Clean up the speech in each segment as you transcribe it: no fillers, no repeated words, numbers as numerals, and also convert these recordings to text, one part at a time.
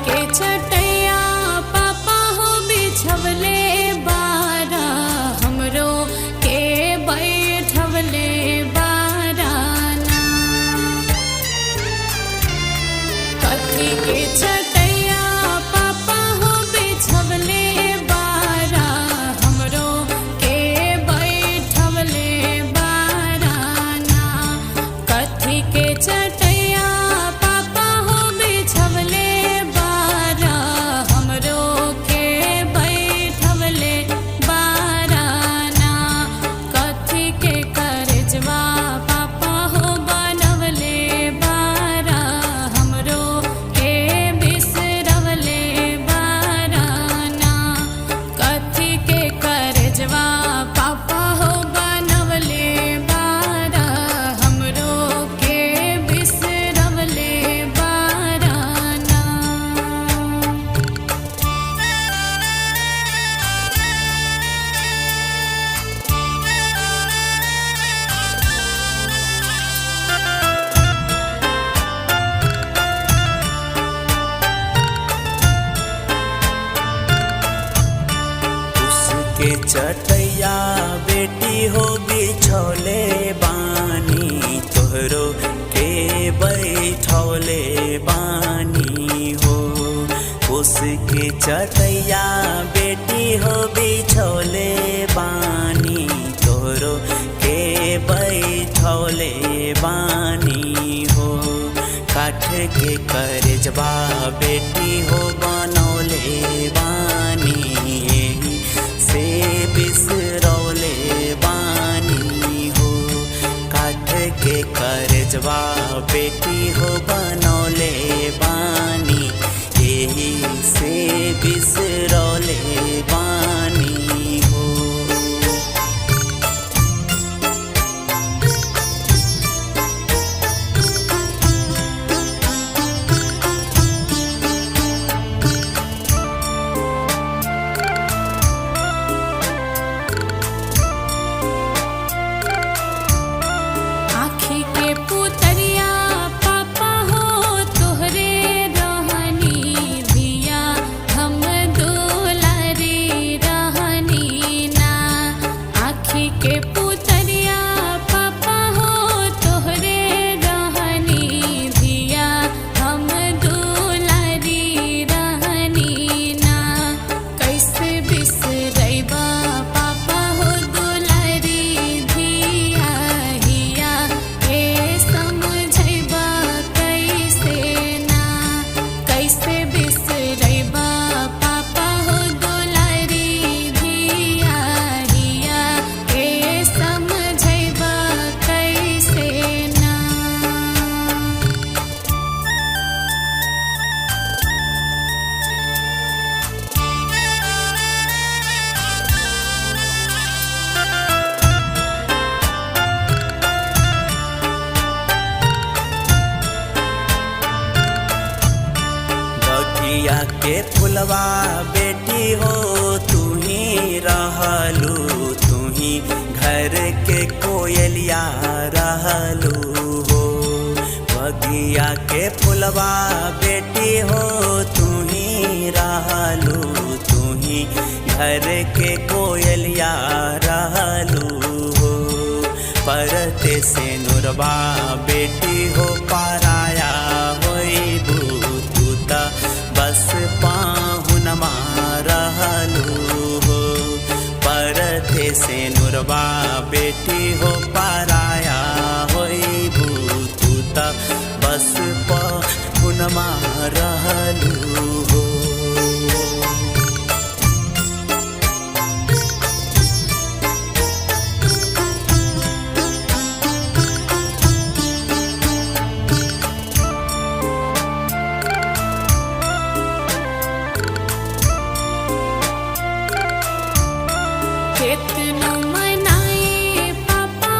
के चटैया पापा हो बिछवले बारा हमरो के बैठवले बाराना। कथी के चटैया पापा हो बिछवले बारा हमरो के बैठवले बाराना। कथी के चटैया पापा हो बिछवले बारा हमरो के बैठवले बाराना। कथी के करजवा पापा हो बनवले बारा हमरो के बिसरवले बाराना। कथी के करजवा पापा हो बनवले बारा हमरो के बिसरवले बाराना। उसके चटैया बेटी हो बिछौले बानी तोहरो के बैठौले बानी हो। उसके चटैया बेटी हो बिछौले बानी तोहरो के बैठौले बानी हो। काठ के करजवा बेटी हो बनौले बानी एही से बिसरौले बानी हो। काठ के करजवा बेटी हो बनौले बानी एही से बिसरौले बानी हो। आँखी के पुतरिया पापा हो तोहरे रहनी धिया हम दुलारी रहनी ना। आँखी के पुतरिया पापा हो तोहरे रहनी धिया हम दुलारी रहनी ना। कैसे बिसरैबा पापा हो दुलारी धिया हिया के समझैबा कैसे ना। कैसे बिसरैबा पापा हो दुलारी धिया हिया के समझैबा कैसे ना। बगिया के फुलवा बेटी हो तू ही रहलू तू ही घर के कोयलिया रहलू हो। बगिया के फुलवा बेटी हो तू ही रहलू तू ही घर के कोयलिया रहलू हो। परते से नुरबा बेटी हो पाराया होइबू तू त बस पाहुनमा रहलू हो। परते से नुरबा बेटी हो पाराया होइबू तू त बस पाहुनमा रहलू हो। केतनो मनाए पापा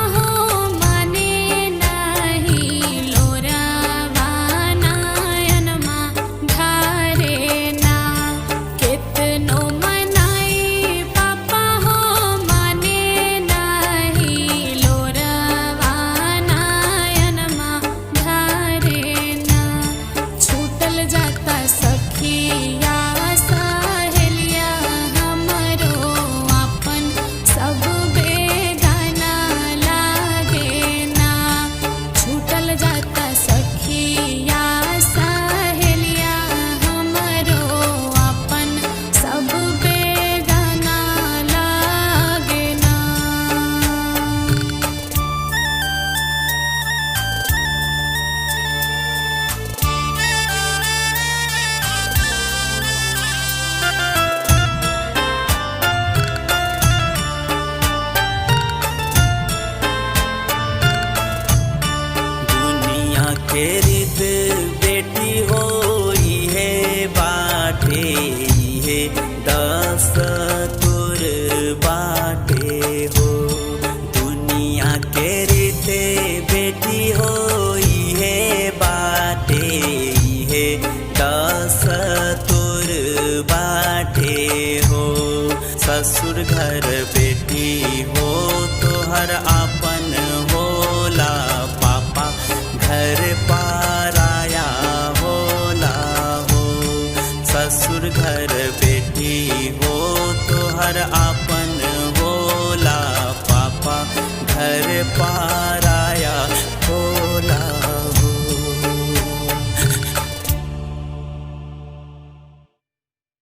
ससुर घर बेटी हो तोहर आपन होला, पापा घर पाराया होला हो। ससुर घर बेटी हो तोहर आपन होला, पापा घर पार